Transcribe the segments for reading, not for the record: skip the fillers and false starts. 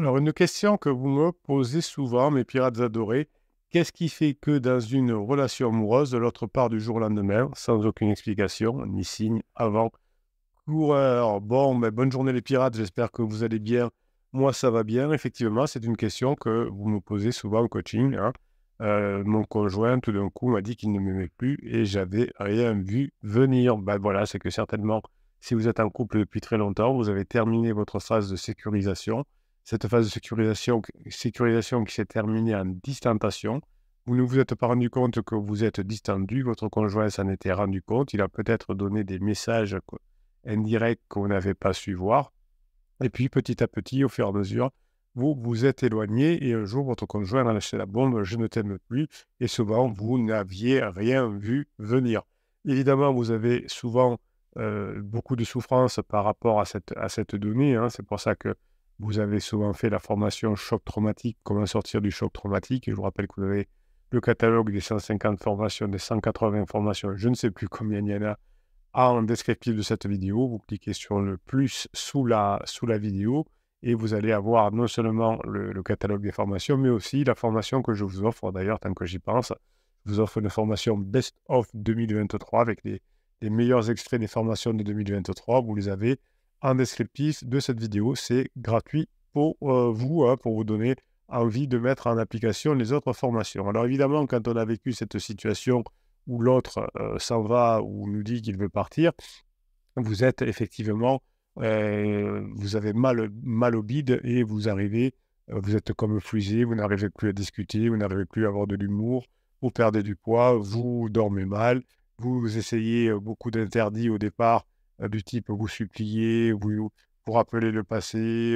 Alors, une question que vous me posez souvent, mes pirates adorés, qu'est-ce qui fait que dans une relation amoureuse, l'autre part du jour au lendemain, sans aucune explication, ni signe, avant, coureur? Bon, ben, bonne journée les pirates, j'espère que vous allez bien. Moi, ça va bien. Effectivement, c'est une question que vous me posez souvent en coaching, hein. Mon conjoint, tout d'un coup, m'a dit qu'il ne m'aimait plus et j'avais rien vu venir. Ben voilà, c'est que certainement, si vous êtes en couple depuis très longtemps, vous avez terminé votre phase de sécurisation. Cette phase de sécurisation qui s'est terminée en distantation. Vous ne vous êtes pas rendu compte que vous êtes distendu. Votre conjoint s'en était rendu compte. Il a peut-être donné des messages indirects qu'on n'avait pas su voir. Et puis, petit à petit, au fur et à mesure, vous vous êtes éloigné et un jour, votre conjoint a lâché la bombe, je ne t'aime plus. Et souvent, vous n'aviez rien vu venir. Évidemment, vous avez souvent beaucoup de souffrance par rapport à cette donnée, hein. C'est pour ça que vous avez souvent fait la formation choc traumatique, comment sortir du choc traumatique. Et je vous rappelle que vous avez le catalogue des 150 formations, des 180 formations, je ne sais plus combien il y en a, en descriptif de cette vidéo. Vous cliquez sur le plus sous la vidéo et vous allez avoir non seulement le catalogue des formations, mais aussi la formation que je vous offre. D'ailleurs, tant que j'y pense, je vous offre une formation Best of 2023 avec les meilleurs extraits des formations de 2023. Vous les avez en descriptif de cette vidéo. C'est gratuit pour vous, hein, pour vous donner envie de mettre en application les autres formations. Alors évidemment, quand on a vécu cette situation où l'autre s'en va ou nous dit qu'il veut partir, vous êtes effectivement, vous avez mal au bide et vous arrivez, vous êtes comme frisé, vous n'arrivez plus à discuter, vous n'arrivez plus à avoir de l'humour, vous perdez du poids, vous dormez mal, vous essayez beaucoup d'interdits au départ, du type vous suppliez, vous rappelez le passé,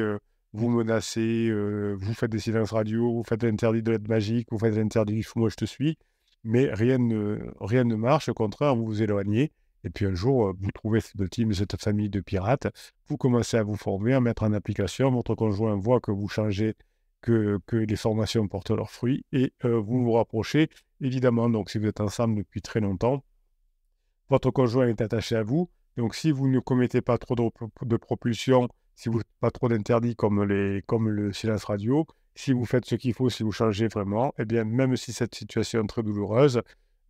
vous menacez, vous faites des silences radio, vous faites l'interdit de l'aide magique, vous faites l'interdit du «moi je te suis», mais rien ne marche, au contraire, vous vous éloignez et puis un jour, vous trouvez cette team, cette famille de pirates, vous commencez à vous former, à mettre en application, votre conjoint voit que vous changez, que les formations portent leurs fruits et vous vous rapprochez. Évidemment, donc si vous êtes ensemble depuis très longtemps, votre conjoint est attaché à vous. Donc, si vous ne commettez pas trop de propulsion, si vous ne faites pas trop d'interdits comme le silence radio, si vous faites ce qu'il faut, si vous changez vraiment, eh bien, même si cette situation est très douloureuse,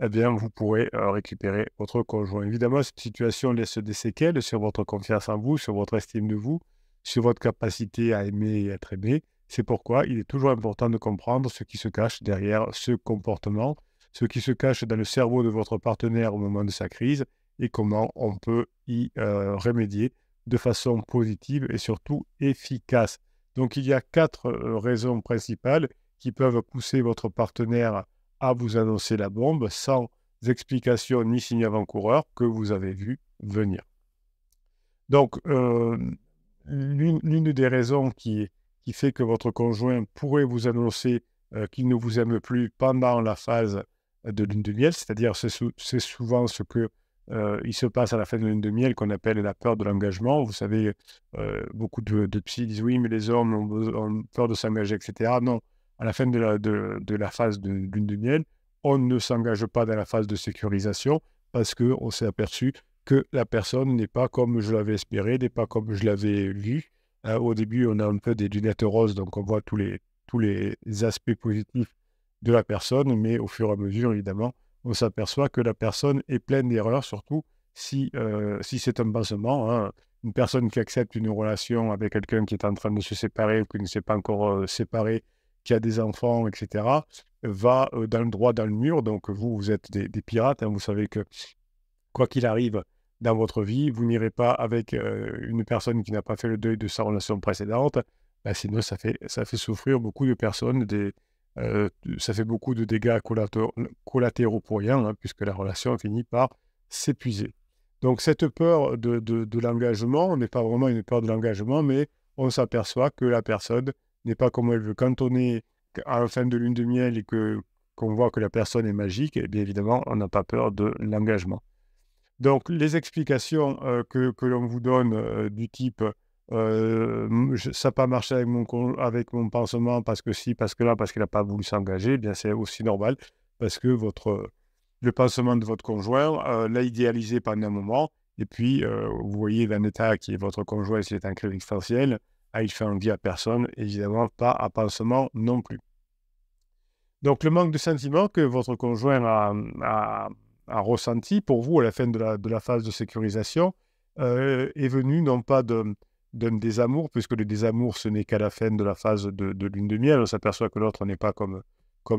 eh bien, vous pourrez récupérer votre conjoint. Évidemment, cette situation laisse des séquelles sur votre confiance en vous, sur votre estime de vous, sur votre capacité à aimer et être aimé. C'est pourquoi il est toujours important de comprendre ce qui se cache derrière ce comportement, ce qui se cache dans le cerveau de votre partenaire au moment de sa crise et comment on peut y remédier de façon positive et surtout efficace. Donc, il y a 4 raisons principales qui peuvent pousser votre partenaire à vous annoncer la bombe sans explication ni signe avant-coureur que vous avez vu venir. Donc, l'une des raisons qui fait que votre conjoint pourrait vous annoncer qu'il ne vous aime plus pendant la phase de lune de miel, c'est-à-dire c'est souvent ce que il se passe à la fin de la lune de miel qu'on appelle la peur de l'engagement. Vous savez, beaucoup de psy disent oui, mais les hommes ont peur de s'engager, etc. Non, à la fin de la phase de lune de miel, on ne s'engage pas dans la phase de sécurisation parce qu'on s'est aperçu que la personne n'est pas comme je l'avais espéré, n'est pas comme je l'avais vu. Au début, on a un peu des lunettes roses, donc on voit tous les aspects positifs de la personne, mais au fur et à mesure, évidemment, on s'aperçoit que la personne est pleine d'erreurs, surtout si c'est un pansement, hein. Une personne qui accepte une relation avec quelqu'un qui est en train de se séparer ou qui ne s'est pas encore séparé, qui a des enfants, etc., va dans le droit dans le mur. Donc vous, vous êtes des pirates, hein. Vous savez que quoi qu'il arrive dans votre vie, vous n'irez pas avec une personne qui n'a pas fait le deuil de sa relation précédente, bah, sinon ça fait souffrir beaucoup de personnes, ça fait beaucoup de dégâts collatéraux pour rien, hein, puisque la relation finit par s'épuiser. Donc cette peur de l'engagement n'est pas vraiment une peur de l'engagement, mais on s'aperçoit que la personne n'est pas comme elle veut. Quand on est à la fin de lune de miel et qu'on voit que la personne est magique, eh bien évidemment, on n'a pas peur de l'engagement. Donc les explications, que l'on vous donne, du type, «Ça n'a pas marché avec mon pansement parce que si, parce que là, parce qu'il n'a pas voulu s'engager», eh bien c'est aussi normal parce que le pansement de votre conjoint, l'a idéalisé pendant un moment et puis, vous voyez l'état qui est votre conjoint s'il est en crise existentielle, il fait envie à personne, évidemment pas à pansement non plus. Donc le manque de sentiment que votre conjoint a ressenti pour vous à la fin de la phase de sécurisation est venu non pas d'un désamour, puisque le désamour ce n'est qu'à la fin de la phase de lune de miel, on s'aperçoit que l'autre n'est pas comme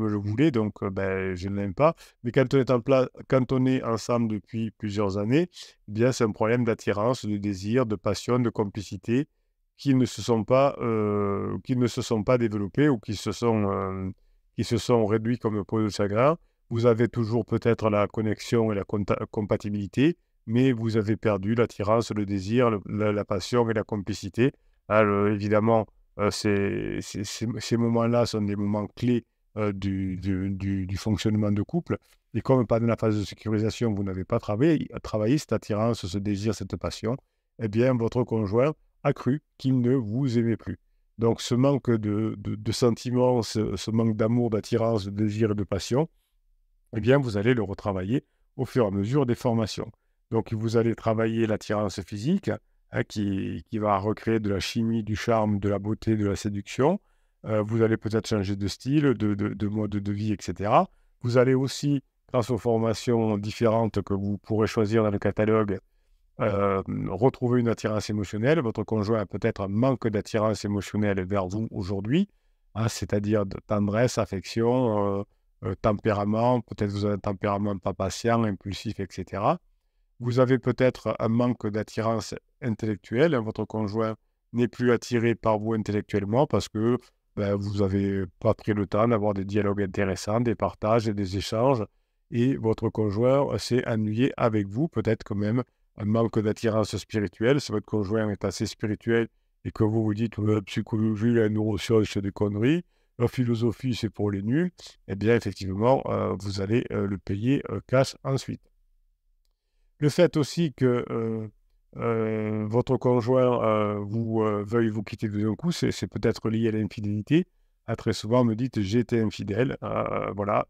je voulais, donc je ne l'aime pas. Mais quand on est ensemble depuis plusieurs années, eh bien c'est un problème d'attirance, de désir, de passion, de complicité qui ne se sont pas développés ou qui se sont réduits comme peau de chagrin. Vous avez toujours peut-être la connexion et la compatibilité, mais vous avez perdu l'attirance, le désir, la passion et la complicité. Alors, évidemment, ces moments-là sont des moments clés du fonctionnement de couple. Et comme pendant la phase de sécurisation, vous n'avez pas travaillé cette attirance, ce désir, cette passion, eh bien, votre conjoint a cru qu'il ne vous aimait plus. Donc, ce manque de sentiments, ce manque d'amour, d'attirance, de désir et de passion, eh bien, vous allez le retravailler au fur et à mesure des formations. Donc, vous allez travailler l'attirance physique, qui va recréer de la chimie, du charme, de la beauté, de la séduction. Vous allez peut-être changer de style, de mode de vie, etc. Vous allez aussi, grâce aux formations différentes que vous pourrez choisir dans le catalogue, retrouver une attirance émotionnelle. Votre conjoint a peut-être un manque d'attirance émotionnelle vers vous aujourd'hui, c'est-à-dire de tendresse, affection, tempérament. Peut-être vous avez un tempérament pas patient, impulsif, etc. Vous avez peut-être un manque d'attirance intellectuelle. Votre conjoint n'est plus attiré par vous intellectuellement parce que vous n'avez pas pris le temps d'avoir des dialogues intéressants, des partages et des échanges. Et votre conjoint s'est ennuyé avec vous, peut-être quand même un manque d'attirance spirituelle. Si votre conjoint est assez spirituel et que vous vous dites la psychologie, la neuroscience, c'est des conneries, la philosophie, c'est pour les nuls, eh bien, effectivement, vous allez le payer cash ensuite. Le fait aussi que votre conjoint veuille vous quitter de d'un coup, c'est peut-être lié à l'infidélité. Très souvent, on me dit j'ai été infidèle, voilà,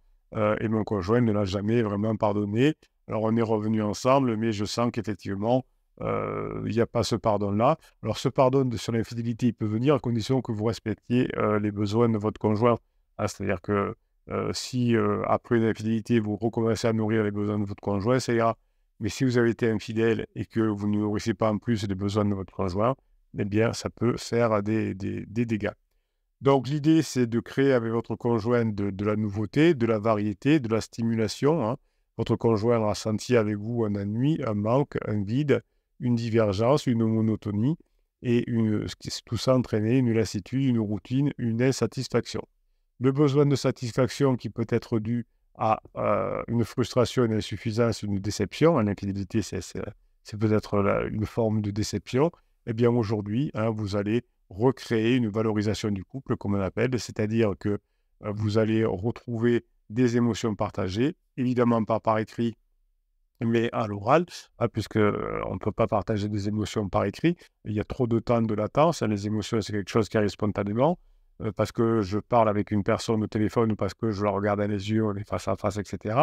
et mon conjoint ne l'a jamais vraiment pardonné. Alors, on est revenus ensemble, mais je sens qu'effectivement, il n'y a pas ce pardon-là. Alors, ce pardon sur l'infidélité, il peut venir à condition que vous respectiez les besoins de votre conjoint. C'est-à-dire que si après une infidélité, vous recommencez à nourrir les besoins de votre conjoint, ça ira. Mais si vous avez été infidèle et que vous ne nourrissez pas en plus les besoins de votre conjoint, eh bien, ça peut faire des dégâts. Donc, l'idée, c'est de créer avec votre conjoint de la nouveauté, de la variété, de la stimulation. Votre conjoint a senti avec vous un ennui, un manque, un vide, une divergence, une monotonie, et tout ça entraîner une lassitude, une routine, une insatisfaction. Le besoin de satisfaction qui peut être dû à une frustration, une insuffisance, une déception. L'infidélité, c'est peut-être une forme de déception. Eh bien, aujourd'hui, vous allez recréer une valorisation du couple, comme on appelle, c'est-à-dire que vous allez retrouver des émotions partagées, évidemment pas par écrit, mais à l'oral, puisque on ne peut pas partager des émotions par écrit. Il y a trop de temps de latence. Les émotions, c'est quelque chose qui arrive spontanément. Parce que je parle avec une personne au téléphone ou parce que je la regarde dans les yeux, on est face à face, etc.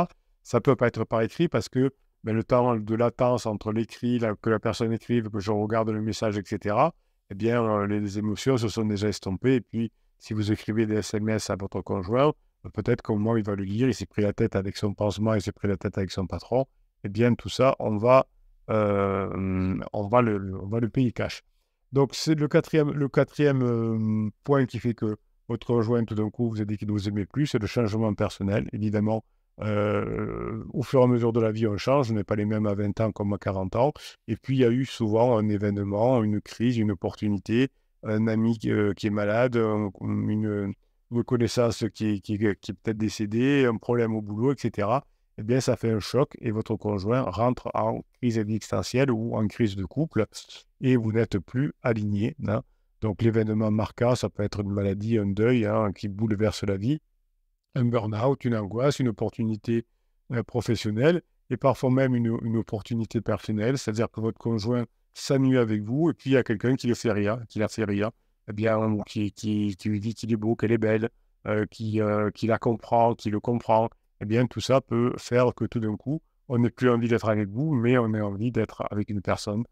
Ça ne peut pas être par écrit parce que le temps de latence entre l'écrit, que la personne écrive, que je regarde le message, etc., eh bien, les émotions se sont déjà estompées. Et puis, si vous écrivez des SMS à votre conjoint, peut-être qu'au moment où il va le lire, il s'est pris la tête avec son pansement, il s'est pris la tête avec son patron. Eh bien, tout ça, on va le payer cash. Donc, c'est le quatrième point qui fait que votre conjoint, tout d'un coup, vous a dit qu'il ne vous aimait plus, c'est le changement personnel. Évidemment, au fur et à mesure de la vie, on change. On n'est pas les mêmes à 20 ans comme à 40 ans. Et puis, il y a eu souvent un événement, une crise, une opportunité, un ami qui est malade, une connaissance qui est peut-être décédée, un problème au boulot, etc. Eh bien, ça fait un choc et votre conjoint rentre en crise existentielle ou en crise de couple et vous n'êtes plus aligné. Donc, l'événement marquant, ça peut être une maladie, un deuil qui bouleverse la vie, un burn-out, une angoisse, une opportunité professionnelle et parfois même une opportunité personnelle, c'est-à-dire que votre conjoint s'ennuie avec vous et puis il y a quelqu'un qui le fait rire, eh bien, qui lui dit qu'il est beau, qu'elle est belle, qui la comprend, qui le comprend. Eh bien, tout ça peut faire que tout d'un coup, on n'ait plus envie d'être avec vous, mais on a envie d'être avec une personne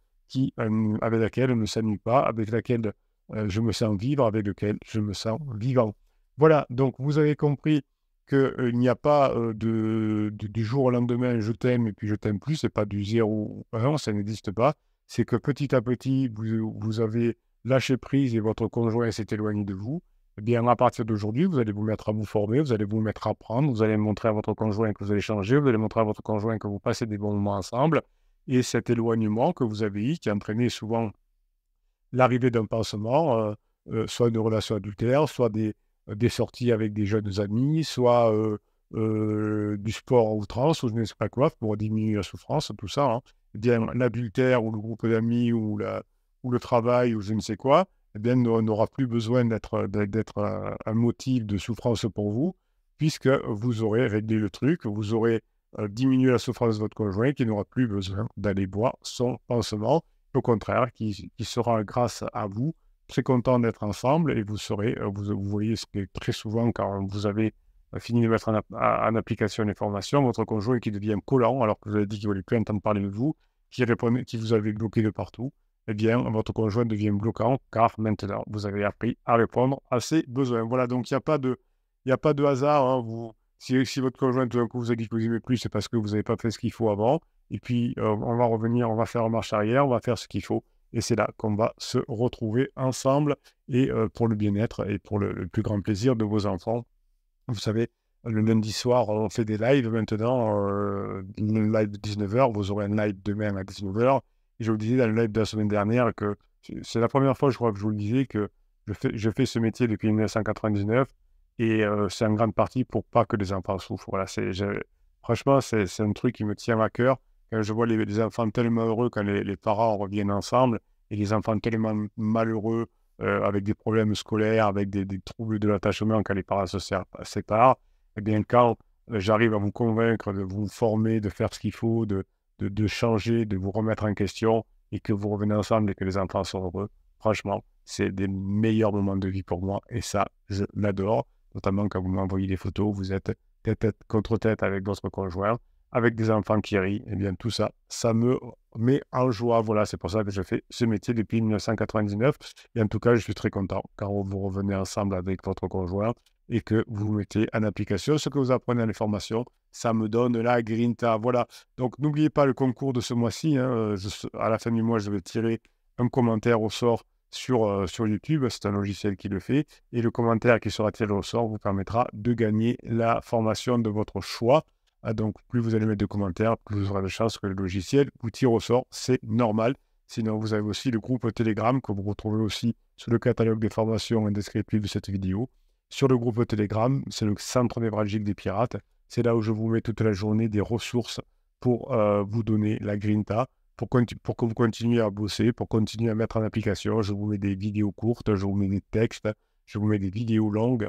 avec laquelle on ne s'ennuie pas, avec laquelle je me sens vivre, avec lequel je me sens vivant. Voilà, donc vous avez compris qu'il n'y a pas du jour au lendemain, je t'aime et puis je t'aime plus, c'est pas du 0 au 1, ça n'existe pas. C'est que petit à petit, vous avez lâché prise et votre conjoint s'est éloigné de vous. Eh bien, à partir d'aujourd'hui, vous allez vous mettre à vous former, vous allez vous mettre à apprendre, vous allez montrer à votre conjoint que vous allez changer, vous allez montrer à votre conjoint que vous passez des bons moments ensemble. Et cet éloignement que vous avez eu, qui entraînait souvent l'arrivée d'un pansement, soit une relation adultère, soit des sorties avec des jeunes amis, soit du sport à outrance ou je ne sais pas quoi, pour diminuer la souffrance, tout ça, hein. Eh bien, l'adultère ou le groupe d'amis ou le travail ou je ne sais quoi, eh bien, n'aura plus besoin d'être un motif de souffrance pour vous, puisque vous aurez réglé le truc, vous aurez diminué la souffrance de votre conjoint qui n'aura plus besoin d'aller boire son pansement. Au contraire, qui sera grâce à vous très content d'être ensemble et vous serez, vous voyez ce que très souvent quand vous avez fini de mettre en application les formations, votre conjoint qui devient collant alors que vous avez dit qu'il ne voulait plus entendre parler de vous, qui vous avez bloqué de partout, eh bien votre conjoint devient bloquant car maintenant vous avez appris à répondre à ses besoins. Voilà, donc il y a pas de hasard, hein, si votre conjoint tout d'un coup vous a dit que vous n'aimez plus, c'est parce que vous n'avez pas fait ce qu'il faut avant. Et puis, on va revenir, on va faire marche arrière, on va faire ce qu'il faut. Et c'est là qu'on va se retrouver ensemble et pour le bien-être et pour le plus grand plaisir de vos enfants. Vous savez, le lundi soir, on fait des lives maintenant. Le live de 19h, vous aurez un live demain à 19h. Et je vous disais dans le live de la semaine dernière que c'est la première fois, je crois, que je vous le disais, que je fais ce métier depuis 1999. Et c'est en grande partie pour pas que les enfants souffrent. Voilà, franchement, c'est un truc qui me tient à cœur. Quand je vois les enfants tellement heureux quand les parents reviennent ensemble et les enfants tellement malheureux avec des problèmes scolaires, avec des troubles de l'attachement quand les parents se séparent, eh bien, quand j'arrive à vous convaincre de vous former, de faire ce qu'il faut, de changer, de vous remettre en question et que vous revenez ensemble et que les enfants sont heureux, franchement, c'est des meilleurs moments de vie pour moi et ça, je l'adore, notamment quand vous m'envoyez des photos, vous êtes tête contre tête avec votre conjoint, avec des enfants qui rient, eh bien tout ça, ça me met en joie. Voilà, c'est pour ça que je fais ce métier depuis 1999. Et en tout cas, je suis très content quand vous revenez ensemble avec votre conjoint et que vous mettez en application ce que vous apprenez à les formations. Ça me donne la grinta. Voilà. Donc, n'oubliez pas le concours de ce mois-ci, hein. À la fin du mois, je vais tirer un commentaire au sort sur YouTube. C'est un logiciel qui le fait. Et le commentaire qui sera tiré au sort vous permettra de gagner la formation de votre choix. Ah, donc, plus vous allez mettre de commentaires, plus vous aurez de chances que le logiciel vous tire au sort. C'est normal. Sinon, vous avez aussi le groupe Telegram que vous retrouvez aussi sur le catalogue des formations et descriptif de cette vidéo. Sur le groupe Telegram, c'est le centre névralgique des pirates. C'est là où je vous mets toute la journée des ressources pour vous donner la grinta, pour que vous continuiez à bosser, pour continuer à mettre en application. Je vous mets des vidéos courtes, je vous mets des textes, je vous mets des vidéos longues.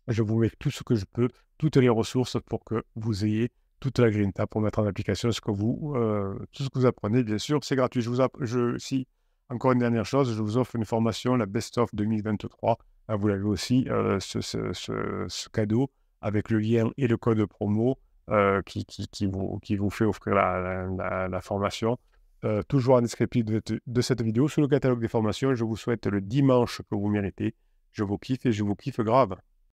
Je vous mets tout ce que je peux, toutes les ressources pour que vous ayez toute la grinta pour mettre en application tout ce que vous apprenez. Bien sûr, c'est gratuit. Si, encore une dernière chose, je vous offre une formation, la Best of 2023. Ah, vous l'avez aussi, ce cadeau avec le lien et le code promo qui vous fait offrir la formation. Toujours en descriptif de cette vidéo, sur le catalogue des formations. Je vous souhaite le dimanche que vous méritez. Je vous kiffe et je vous kiffe grave.